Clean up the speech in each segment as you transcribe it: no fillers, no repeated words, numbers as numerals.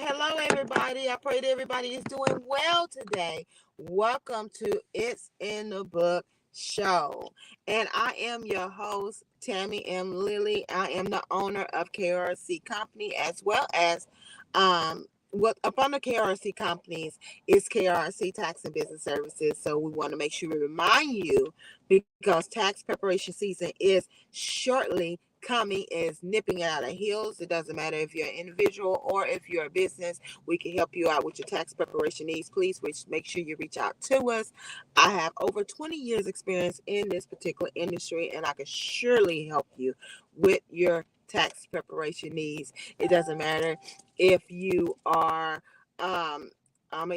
Hello, everybody. I pray that everybody is doing well today. Welcome to It's in the Book Show. And I am your host, Tammy M. Lilly. I am the owner of KRC Company, as well as what upon the KRC companies is KRC Tax and Business Services. So we want to make sure we remind you, because tax preparation season is shortly coming, is nipping out of heels. It doesn't matter if you're an individual or if you're a business. We can help you out with your tax preparation needs. Please make sure you reach out to us. I have over 20 years experience in this particular industry, and I can surely help you with your tax preparation needs. It doesn't matter if you are an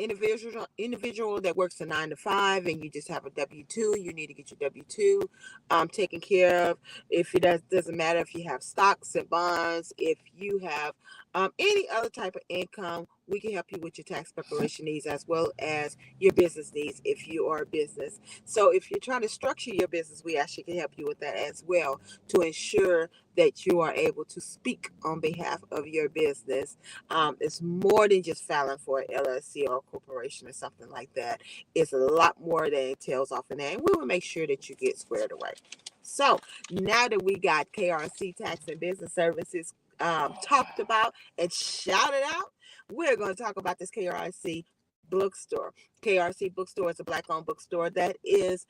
individual that works a 9 to 5 and you just have a W-2. You need to get your W-2 taken care of. If it doesn't matter if you have stocks and bonds, if you have any other type of income, we can help you with your tax preparation needs as well as your business needs if you are a business. So if you're trying to structure your business, we actually can help you with that as well, to ensure that you are able to speak on behalf of your business. It's more than just filing for an LLC or a corporation or something like that. It's a lot more that entails off in that, and we will make sure that you get squared away. So now that we got KRC Tax and Business Services talked about and shouted out, we're going to talk about this KRC bookstore. KRC bookstore is a Black-owned bookstore that is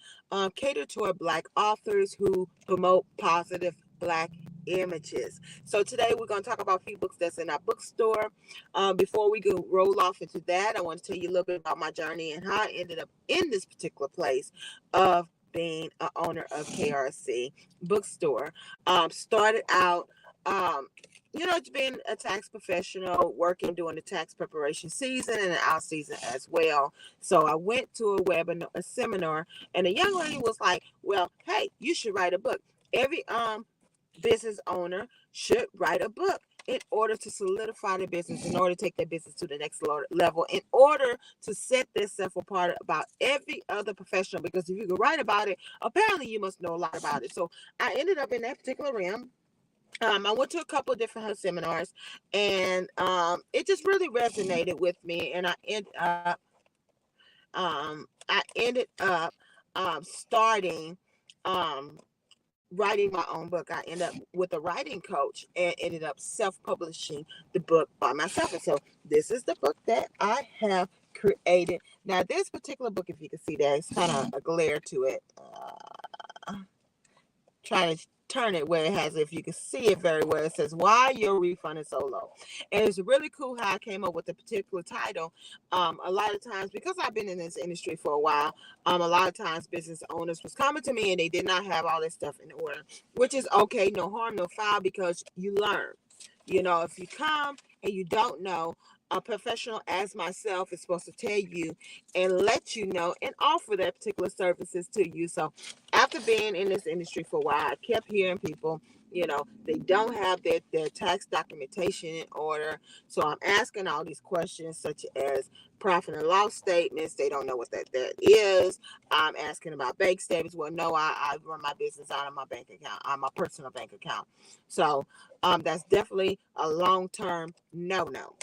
catered toward Black authors who promote positive Black images. So today we're going to talk about a few books that's in our bookstore. Before we go roll off into that, I want to tell you a little bit about my journey and how I ended up in this particular place of being an owner of KRC bookstore. Started out being a tax professional, working during the tax preparation season and the out season as well. So I went to a seminar, and a young lady was like, well, hey, you should write a book. Every business owner should write a book in order to solidify their business, in order to take their business to the next level, in order to set themselves apart about every other professional. Because if you can write about it, apparently you must know a lot about it. So I ended up in that particular realm. I went to a couple of different seminars, and it just really resonated with me. And I ended up starting writing my own book. I ended up with a writing coach and ended up self-publishing the book by myself. And so this is the book that I have created. Now, this particular book, if you can see that, it's kind of a glare to it. Trying to turn it where it has, if you can see it very well, it says why your refund is so low. And it's really cool how I came up with the particular title. A lot of times, because I've been in this industry for a while, a lot of times business owners was coming to me and they did not have all this stuff in order, which is okay, no harm, no foul, because you learn. If you come and you don't know, a professional as myself is supposed to tell you and let you know and offer that particular services to you. So after being in this industry for a while, I kept hearing people, they don't have their tax documentation in order. So I'm asking all these questions such as profit and loss statements. They don't know what that is. I'm asking about bank statements. Well, no, I run my business out of my bank account, on my personal bank account. So that's definitely a long-term no-no.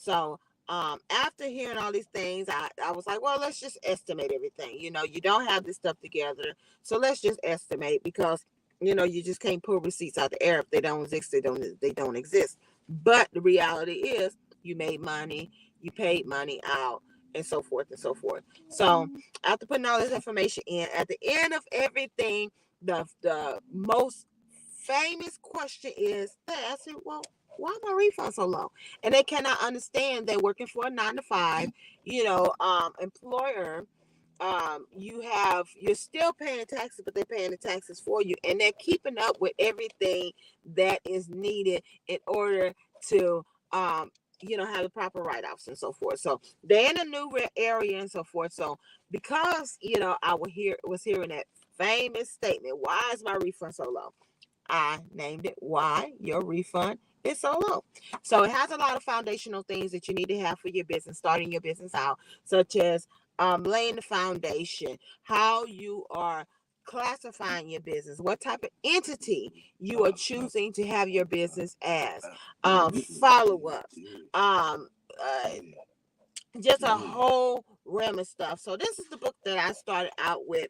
So after hearing all these things, I was like, well, let's just estimate everything. You don't have this stuff together. So let's just estimate, because, you just can't pull receipts out the air. If they don't exist, they don't exist. But the reality is you made money, you paid money out, and so forth and so forth. So after putting all this information in, at the end of everything, the most famous question is, I said, well, why my refund so low? And they cannot understand they're working for a 9 to 5, employer. You're still paying taxes, but they're paying the taxes for you, and they're keeping up with everything that is needed in order to have the proper write-offs and so forth. So they're in a new area and so forth. So because I was hearing that famous statement, why is my refund so low? I named it Why Your Refund is So Low. So it has a lot of foundational things that you need to have for your business, starting your business out, such as laying the foundation, how you are classifying your business, what type of entity you are choosing to have your business as, follow up, um, uh, just a whole realm of stuff. So this is the book that I started out with,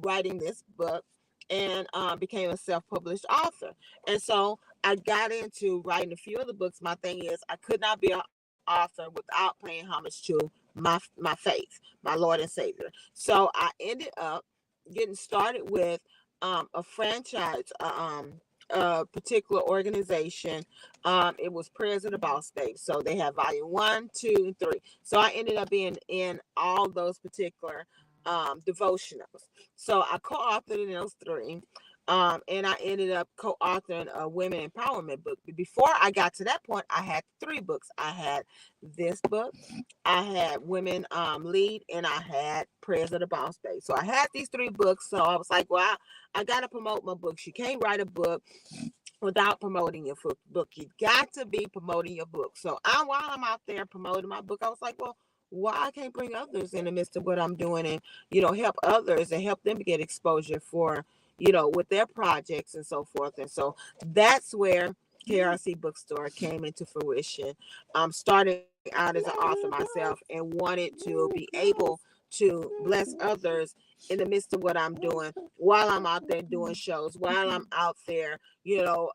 writing this book, and became a self-published author. And so I got into writing a few of the books. My thing is, I could not be an author without paying homage to my faith, my Lord and Savior. So I ended up getting started with a franchise, a particular organization. It was Prayers of the Boss Babe. So they have volume 1, 2, and 3. So I ended up being in all those particular devotionals. So I co-authored in those 3. And I ended up co-authoring a women empowerment book. But before I got to that point, I had 3 books. I had this book, I had Women Lead, and I had Prayers of the Boss Babe. So I had these 3 books. So I was like, well, I got to promote my books. You can't write a book without promoting your book. You got to be promoting your book. So while I'm out there promoting my book, I was like, well, why I can't bring others in the midst of what I'm doing, and help others and help them get exposure for with their projects and so forth. And so that's where KRC Bookstore came into fruition. Starting out as an author myself and wanted to be able to bless others in the midst of what I'm doing, while I'm out there doing shows, while I'm out there,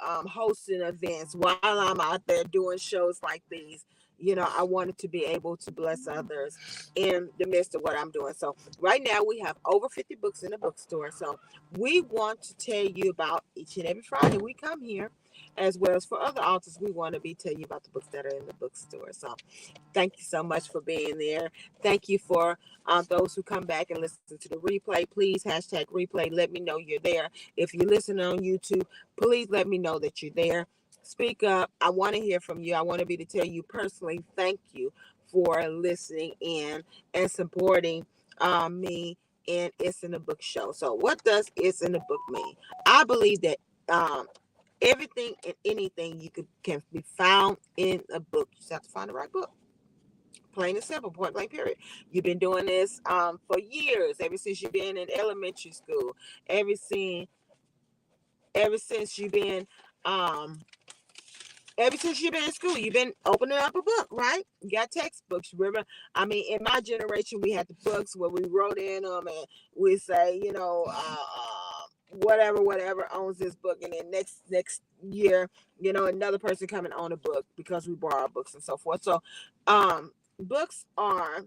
hosting events, while I'm out there doing shows like these. I wanted to be able to bless others in the midst of what I'm doing. So right now we have over 50 books in the bookstore. So we want to tell you about each and every Friday we come here, as well as for other authors. We want to be telling you about the books that are in the bookstore. So thank you so much for being there. Thank you for those who come back and listen to the replay. Please hashtag replay. Let me know you're there. If you're listening on YouTube, please let me know that you're there. Speak up. I want to hear from you. I want to be to tell you personally, thank you for listening in and supporting me in It's in the Book show. So what does It's in the Book mean? I believe that um, everything and anything can be found in a book. You just have to find the right book. Plain and simple, point blank, period. You've been doing this for years, ever since you've been in elementary school, ever since you've been um, ever since you've been in school, you've been opening up a book, right? You got textbooks. Remember, in my generation, we had the books where we wrote in them and we say, whatever owns this book, and then next year, another person come and own a book because we borrow books and so forth. So, books are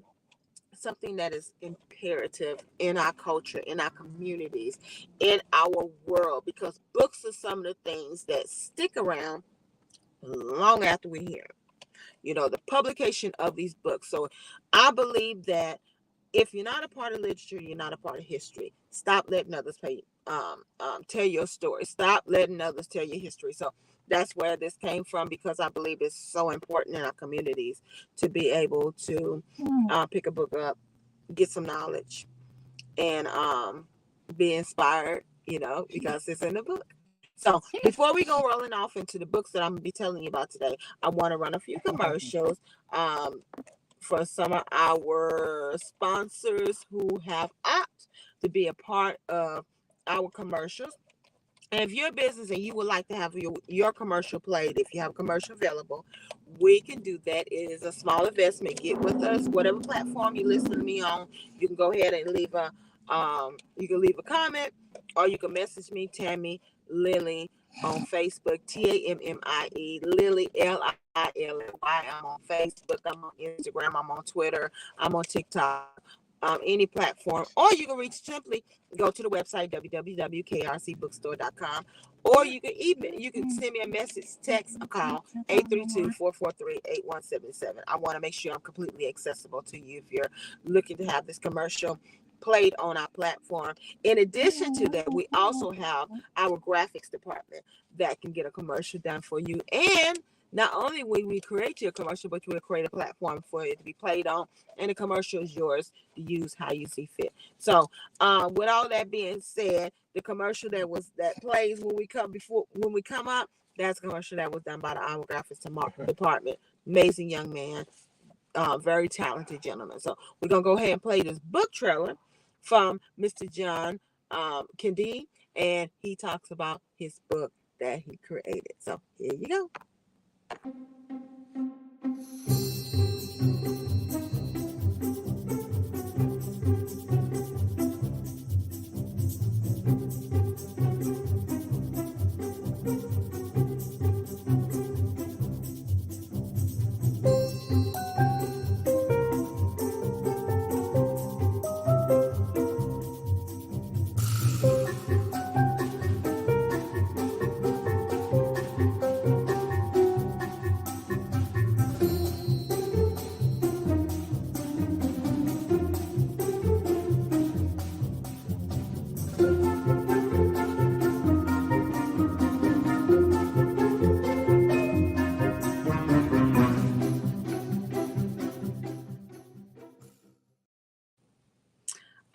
something that is imperative in our culture, in our communities, in our world, because books are some of the things that stick around long after we're here. The publication of these books. So I believe that if you're not a part of literature, you're not a part of history. Stop letting others tell your story. Stop letting others tell your history. So that's where this came from, because I believe it's so important in our communities to be able to pick a book up, get some knowledge, and be inspired, because it's in the book. So before we go rolling off into the books that I'm going to be telling you about today, I want to run a few commercials for some of our sponsors who have opted to be a part of our commercials. And if you're a business and you would like to have your commercial played, if you have a commercial available, we can do that. It is a small investment. Get with us, whatever platform you listen to me on. You can go ahead and leave a comment, or you can message me, Tammy, Lily on Facebook, Tammie, Lily, Lily. I'm on Facebook, I'm on Instagram, I'm on Twitter, I'm on TikTok, any platform. Or you can reach simply go to the website www.krcbookstore.com, or you can send me a message, text, a call 832-443-8177. I want to make sure I'm completely accessible to you if you're looking to have this commercial played on our platform. In addition to that, we also have our graphics department that can get a commercial done for you. And not only will we create your commercial, but we'll create a platform for it to be played on, and the commercial is yours to use how you see fit. So, with all that being said, the commercial that plays when we come up, that's a commercial that was done by the our graphics department. Amazing young man, very talented gentleman. So we're gonna go ahead and play this book trailer from Mr. John Kendi, and he talks about his book that he created. So here you go.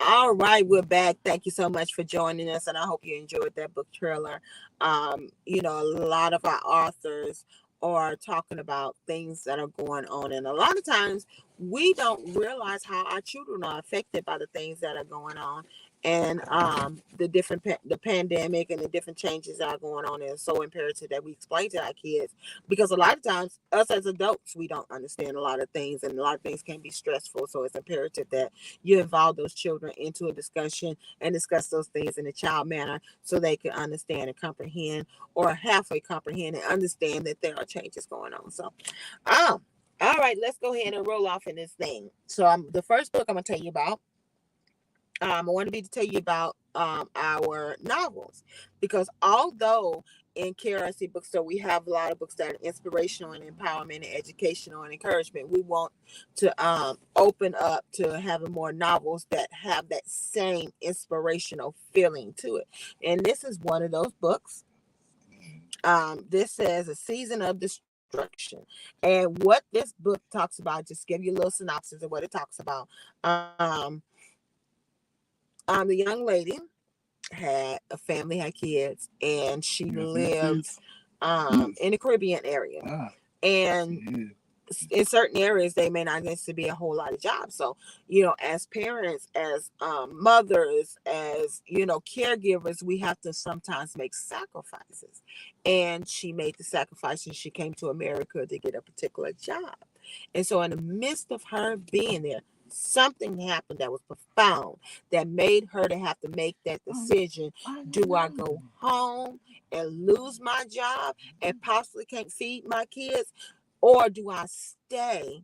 All right, we're back. Thank you so much for joining us, and I hope you enjoyed that book trailer. A lot of our authors are talking about things that are going on, and a lot of times we don't realize how our children are affected by the things that are going on, and the pandemic and the different changes that are going on. And it's so imperative that we explain to our kids, because a lot of times us as adults, we don't understand a lot of things, and a lot of things can be stressful. So it's imperative that you involve those children into a discussion and discuss those things in a child manner, so they can understand and comprehend, or halfway comprehend and understand that there are changes going on. So, all right, let's go ahead and roll off in this thing. So, the first book I'm going to tell you about, I wanted to tell you about our novels, because although in KRC Bookstore we have a lot of books that are inspirational and empowerment and educational and encouragement, we want to open up to having more novels that have that same inspirational feeling to it. And this is one of those books. This says A Season of Destruction. And what this book talks about, just give you a little synopsis of what it talks about. The young lady had a family, had kids, and she lived in the Caribbean area. And in certain areas, they may not necessarily be a whole lot of jobs. So, as parents, as mothers, as, caregivers, we have to sometimes make sacrifices. And she made the sacrifice, and she came to America to get a particular job. And so in the midst of her being there, something happened that was profound, that made her to have to make that decision. Do I go home and lose my job and possibly can't feed my kids? Or do I stay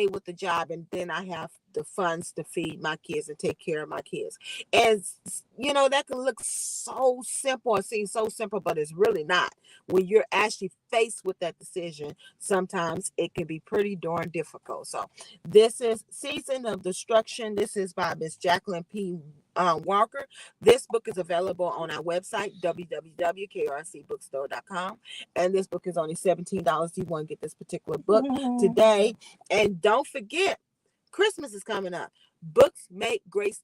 with the job, and then I have the funds to feed my kids and take care of my kids? And, that can look so simple, it seems so simple, but it's really not. When you're actually faced with that decision, sometimes it can be pretty darn difficult. So this is Season of Destruction. This is by Miss Jacqueline P. Walker. This book is available on our website, www.krcbookstore.com. And this book is only $17. You want to get this particular book today. And don't forget, Christmas is coming up. Books make great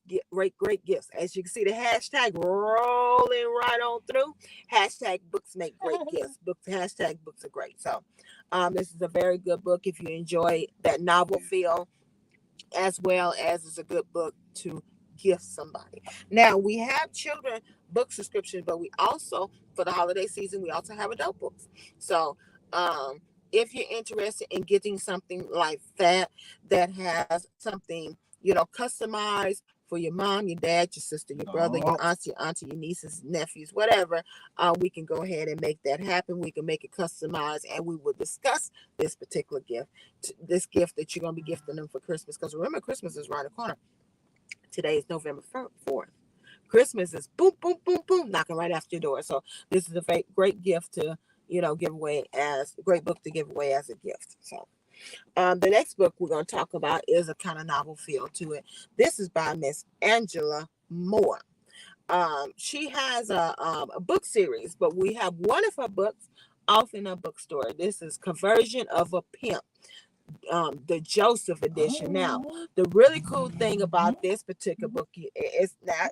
gifts. As you can see, the hashtag rolling right on through. Hashtag books make great gifts. Hashtag books are great. So this is a very good book if you enjoy that novel feel, as well as it's a good book to gift somebody. Now, we have children book subscriptions, but we also, for the holiday season, we also have adult books. So if you're interested in getting something like that has something, customized for your mom, your dad, your sister, your brother, your auntie, your nieces, nephews, whatever. We can go ahead and make that happen. We can make it customized, and we will discuss this particular gift, this gift that you're going to be gifting them for Christmas. Because remember, Christmas is right the corner. Today is November 4th. Christmas is boom, boom, boom, boom, knocking right after your door. So this is a great gift to, give away as a great book to give away as a gift. So the next book we're going to talk about is a kind of novel feel to it. This is by Miss Angela Moore. She has a book series, but we have one of her books off in a bookstore. This is Conversion of a Pimp. The Joseph edition. Now, the really cool thing about this particular book is now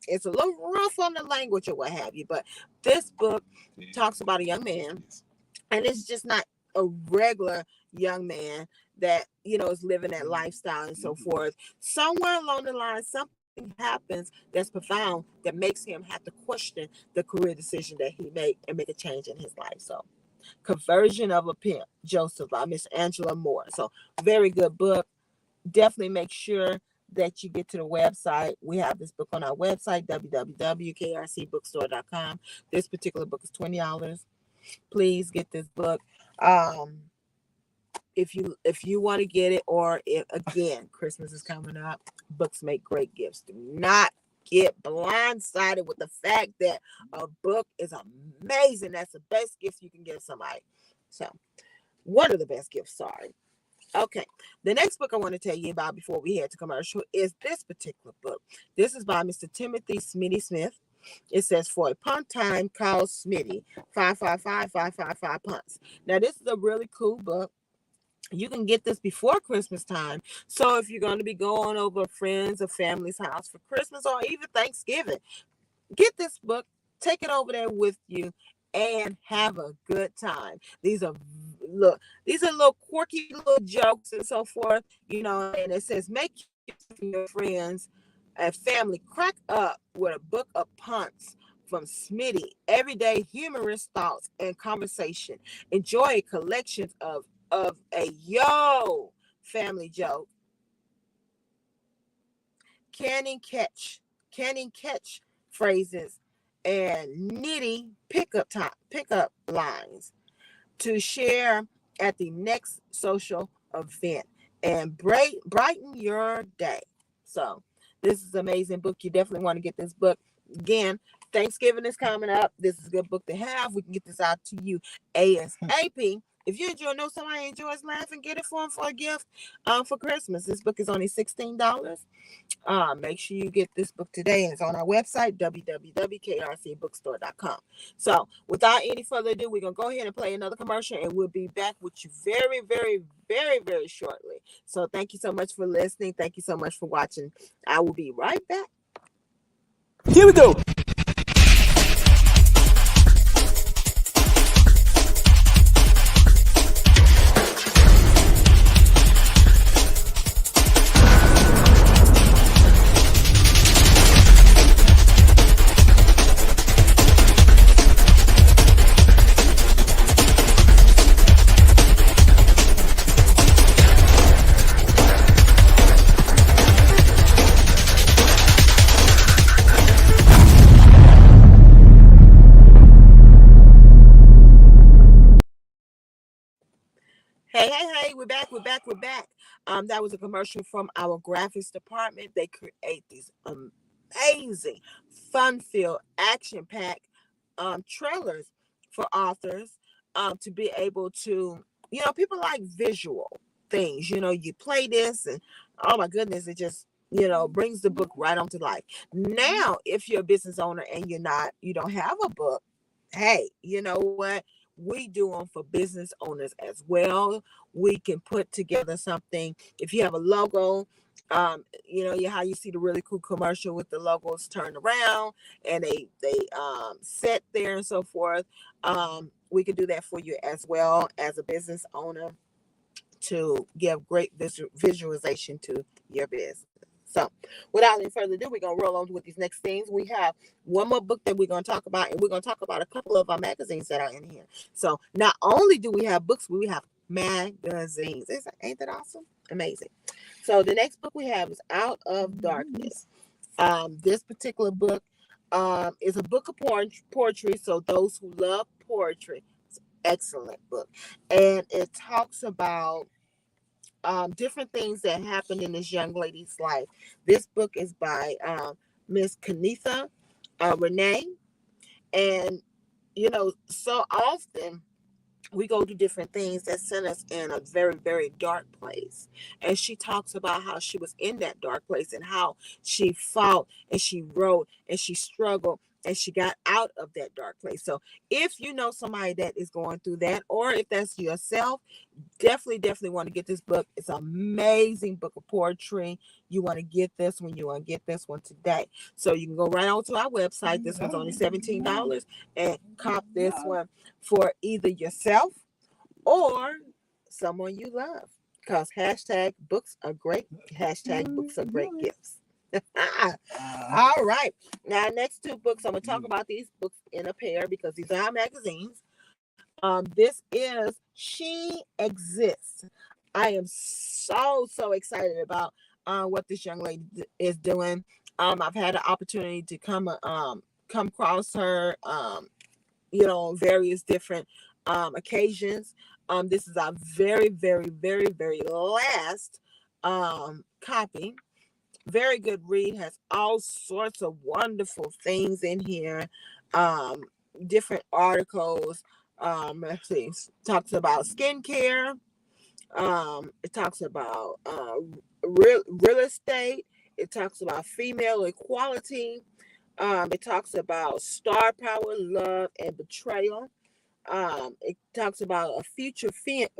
it's a little rough on the language or what have you, but this book talks about a young man, and it's just not a regular young man that is living that lifestyle and so forth. Somewhere along the line, something happens that's profound that makes him have to question the career decision that he made and make a change in his life. So Conversion of a Pimp, Joseph by Miss Angela Moore. So very good book. Definitely make sure that you get to the website. We have this book on our website, www.krcbookstore.com. This particular book is $20. Please get this book. If you want to get it, or if again, Christmas is coming up, books make great gifts. Do not get blindsided with the fact that a book is amazing. That's the best gift you can give somebody. So one of the best gifts, sorry. Okay, the next book I want to tell you about before we head to commercial is this particular book. This is by Mr. Timothy Smitty Smith. It says, For a Punt Time, Call Smitty, 555-555 punts. Now, this is a really cool book. You can get this before Christmas time. So if you're going to be going over a friend's or family's house for Christmas or even Thanksgiving, get this book, take it over there with you, and have a good time. These are little quirky little jokes and so forth, and it says, make your friends and family crack up with a book of punts from Smitty. Everyday humorous thoughts and conversation. Enjoy a collection of a family joke, canning catch phrases, and nitty pickup lines to share at the next social event and brighten your day. So this is an amazing book. You definitely want to get this book. Again, Thanksgiving is coming up. This is a good book to have. We can get this out to you ASAP. If you know somebody enjoys laughing, get it for them for a gift for Christmas. This book is only $16. Make sure you get this book today. It's on our website, www.krcbookstore.com. So without any further ado, we're going to go ahead and play another commercial, and we'll be back with you very, very, very, very shortly. So thank you so much for listening. Thank you so much for watching. I will be right back. Here we go. Hey, we're back. That was a commercial from our graphics department. They create these amazing, fun-filled, action-packed trailers for authors to be able to, people like visual things. You play this and, oh my goodness, it just, brings the book right onto life. Now, if you're a business owner and you don't have a book, hey, you know what? We do them for business owners as well. We can put together something. If you have a logo, how you see the really cool commercial with the logos turned around and they set there and so forth. We can do that for you as well as a business owner to give great visualization to your business. So without any further ado, we're going to roll on with these next things. We have one more book that we're going to talk about, and we're going to talk about a couple of our magazines that are in here. So not only do we have books, we have magazines. Ain't that awesome? Amazing. So the next book we have is Out of Darkness. This particular book is a book of poetry. So those who love poetry, it's an excellent book. And it talks about different things that happened in this young lady's life. This book is by Miss Kanitha Renee. And, so often we go to different things that send us in a very, very dark place. And she talks about how she was in that dark place and how she fought and she wrote and she struggled and she got out of that dark place. So if you know somebody that is going through that, or if that's yourself, definitely want to get this book. It's an amazing book of poetry. You want to get this one. You want to get this one today. So you can go right on to our website. This one's only $17 and cop this one for either yourself or someone you love. Because hashtag books are great. Hashtag books are great gifts. All right. Now, next two books, I'm going to talk about these books in a pair because these are our magazines. This is She Exists. I am so excited about what this young lady is doing. I've had the opportunity to come across her, various different occasions. This is our very last copy. Very good read, has all sorts of wonderful things in here, um, different articles. Let's see, talks about skincare. It talks about real estate. It talks about female equality. It talks about star power, love, and betrayal. It talks about a future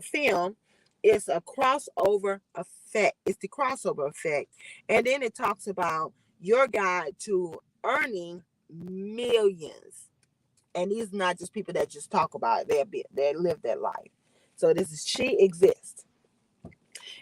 film. It's a crossover effect. It's the crossover effect. And then it talks about your guide to earning millions. And these are not just people that just talk about it. They live their life. So this is She Exists.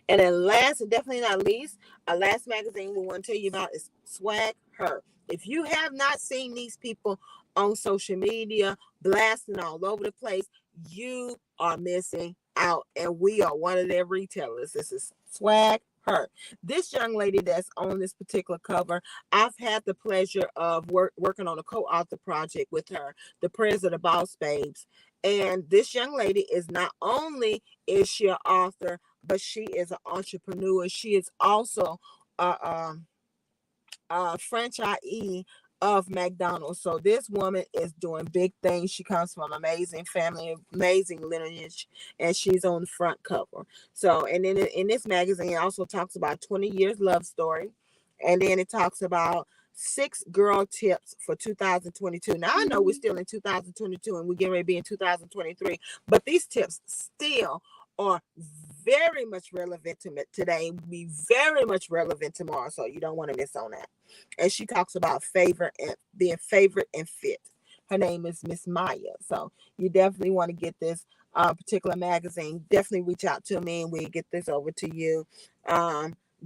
And then last and definitely not least, our last magazine we want to tell you about is Swag Her. If you have not seen these people on social media blasting all over the place, you are missing out. And we are one of their retailers. This is Swag Her. This young lady that's on this particular cover, I've had the pleasure of working on a co-author project with her, The Prayers of the Boss Babes. And this young lady is not only is she an author, but she is an entrepreneur. She is also a franchisee of McDonald's. So this woman is doing big things. She comes from amazing family, amazing lineage, and she's on the front cover. So, and then in this magazine, it also talks about 20 years love story. And then it talks about 6 girl tips for 2022. Now, I know we're still in 2022 and we're getting ready to be in 2023, but these tips still are very much relevant to today, be very much relevant tomorrow. So you don't want to miss on that. And she talks about favor and being favorite and fit. Her name is Miss Maya. So you definitely want to get this particular magazine. Definitely reach out to me and we'll get this over to you.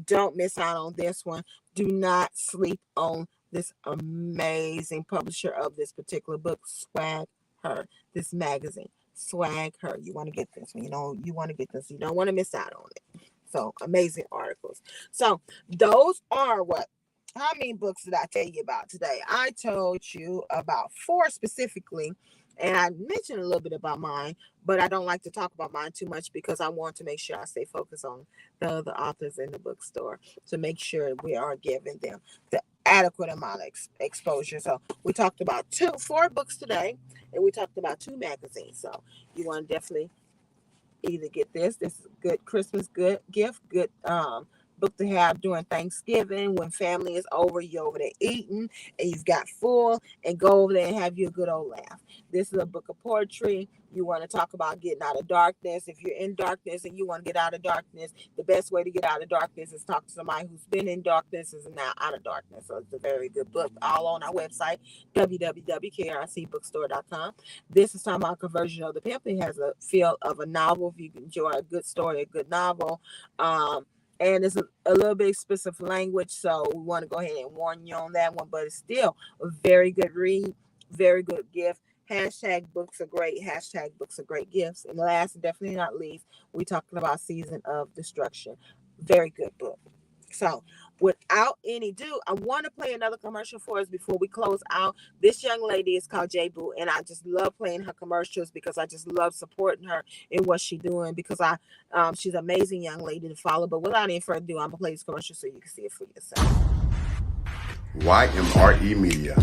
Don't miss out on this one. Do not sleep on this amazing publisher of this particular book, Swag Her, this magazine. Swag Her. You want to get this one. You want to get this. You don't want to miss out on it. So amazing articles. So those are how many books did I tell you about today? I told you about 4 specifically, and I mentioned a little bit about mine, but I don't like to talk about mine too much because I want to make sure I stay focused on the other authors in the bookstore to make sure we are giving them the adequate amount of exposure. So we talked about 4 books today, and we talked about 2 magazines. So you want to definitely either get this. This is a good Christmas good gift, good book to have during Thanksgiving when family is over, you're over there eating and you've got full, and go over there and have you a good old laugh. This is a book of poetry. You want to talk about getting out of darkness. If you're in darkness and you want to get out of darkness, the best way to get out of darkness is talk to somebody who's been in darkness and is now out of darkness. So it's a very good book, all on our website, www.krcbookstore.com. This is talking about Conversion of the Pimp. It has a feel of a novel. If you enjoy a good story, a good novel. And it's a little bit specific language, so we want to go ahead and warn you on that one, but it's still a very good read, very good gift. Hashtag books are great. Hashtag books are great gifts. And last and definitely not least, we're talking about Season of Destruction. Very good book. So, without any ado, I want to play another commercial for us before we close out. This young lady is called J Boo, and I just love playing her commercials because I just love supporting her in what she's doing because she's an amazing young lady to follow. But without any further ado, I'm gonna play this commercial so you can see it for yourself. YMRE Media.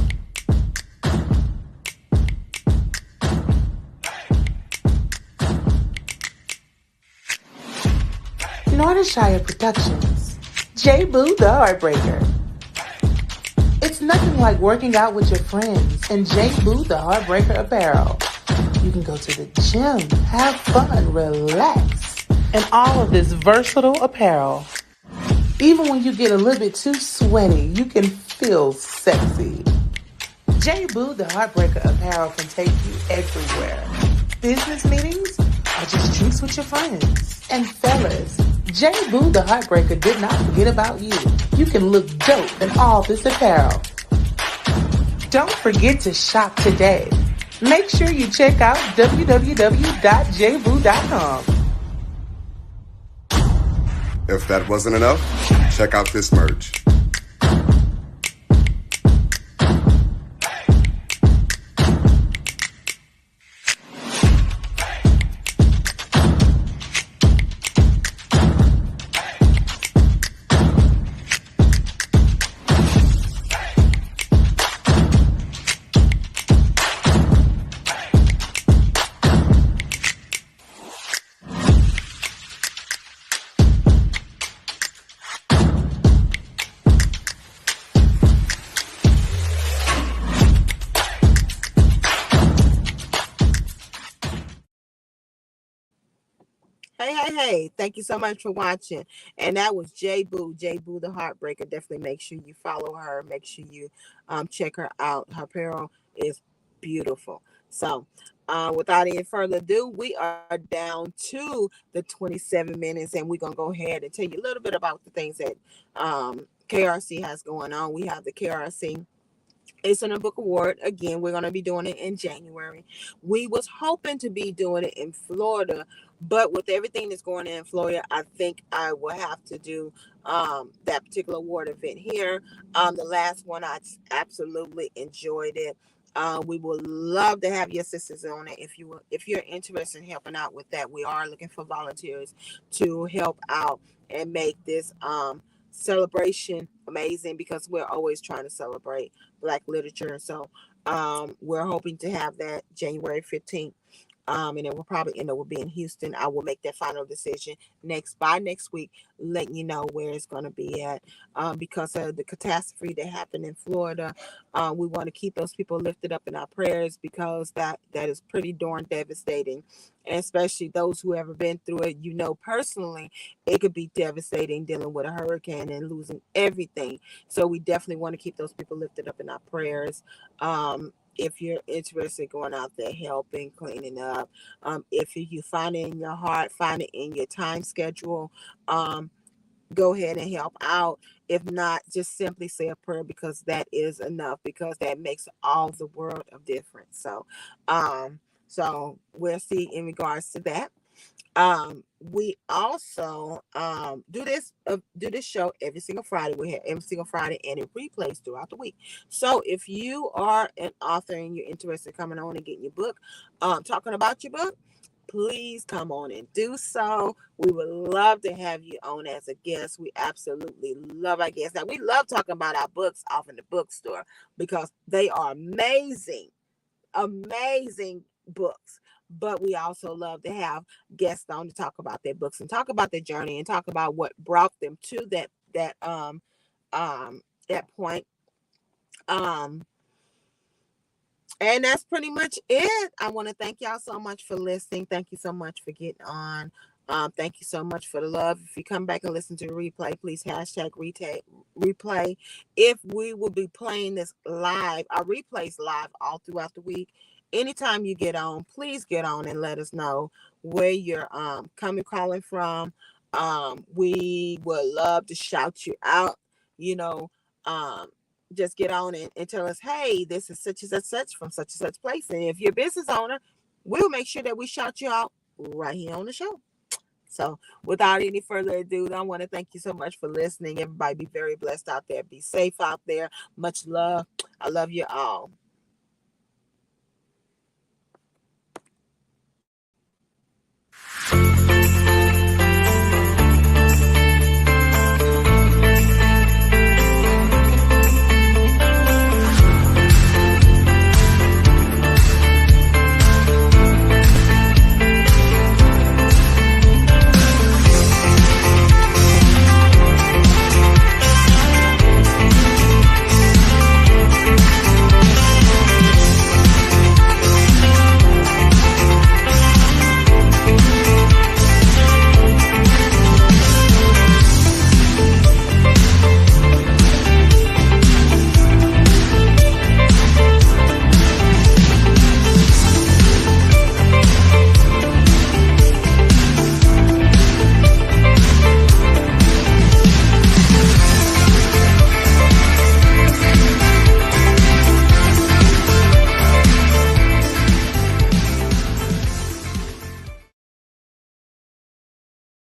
Shire Productions. J Boo the Heartbreaker. It's nothing like working out with your friends in J Boo the Heartbreaker apparel. You can go to the gym, have fun, relax, and all of this versatile apparel. Even when you get a little bit too sweaty, you can feel sexy. J Boo the Heartbreaker apparel can take you everywhere. Business meetings or just drinks with your friends. And fellas, J Boo the Heartbreaker did not forget about you. You can look dope in all this apparel. Don't forget to shop today. Make sure you check out www.jboo.com. If that wasn't enough, check out this merch. Hey, thank you so much for watching. And that was J Boo the Heartbreaker. Definitely make sure you follow her. Make sure you check her out. Her apparel is beautiful. So without any further ado, we are down to the 27 minutes, and we're gonna go ahead and tell you a little bit about the things that KRC has going on. We have the KRC It's an Book Award. Again, we're going to be doing it in January. We was hoping to be doing it in Florida, but with everything that's going on in Florida, I think I will have to do that particular award event here. The last one, I absolutely enjoyed it. We would love to have your assistance on it. If you're interested in helping out with that, we are looking for volunteers to help out and make this celebration amazing because we're always trying to celebrate Black literature. So we're hoping to have that January 15th. And it will probably end up with being Houston. I will make that final decision next week, letting you know where it's going to be at. Because of the catastrophe that happened in Florida, we want to keep those people lifted up in our prayers because that is pretty darn devastating, and especially those who ever been through it. Personally, it could be devastating dealing with a hurricane and losing everything. So we definitely want to keep those people lifted up in our prayers. If you're interested in going out there helping, cleaning up, if you find it in your heart, find it in your time schedule, go ahead and help out. If not, just simply say a prayer because that is enough, because that makes all the world of difference. So we'll see in regards to that. We also do this show every single Friday. We have every single Friday, and it replays throughout the week. So if you are an author and you're interested in coming on and getting your book, talking about your book, please come on and do so. We would love to have you on as a guest. We absolutely love our guests. Now, we love talking about our books off in the bookstore because they are amazing books. But we also love to have guests on to talk about their books and talk about their journey and talk about what brought them to that point. Um and that's pretty much it. I want to thank y'all so much for listening. Thank you so much for getting on. Thank you so much for the love. If you come back and listen to the replay, please hashtag replay. If we will be playing this live, our replays live all throughout the week. Anytime you get on, please get on and let us know where you're calling from. We would love to shout you out. You know, um, just get on and tell us, hey, this is such and such from such and such place. And if you're a business owner, we'll make sure that we shout you out right here on the show. So without any further ado, I want to thank you so much for listening. Everybody be very blessed out there. Be safe out there. Much love. I love you all.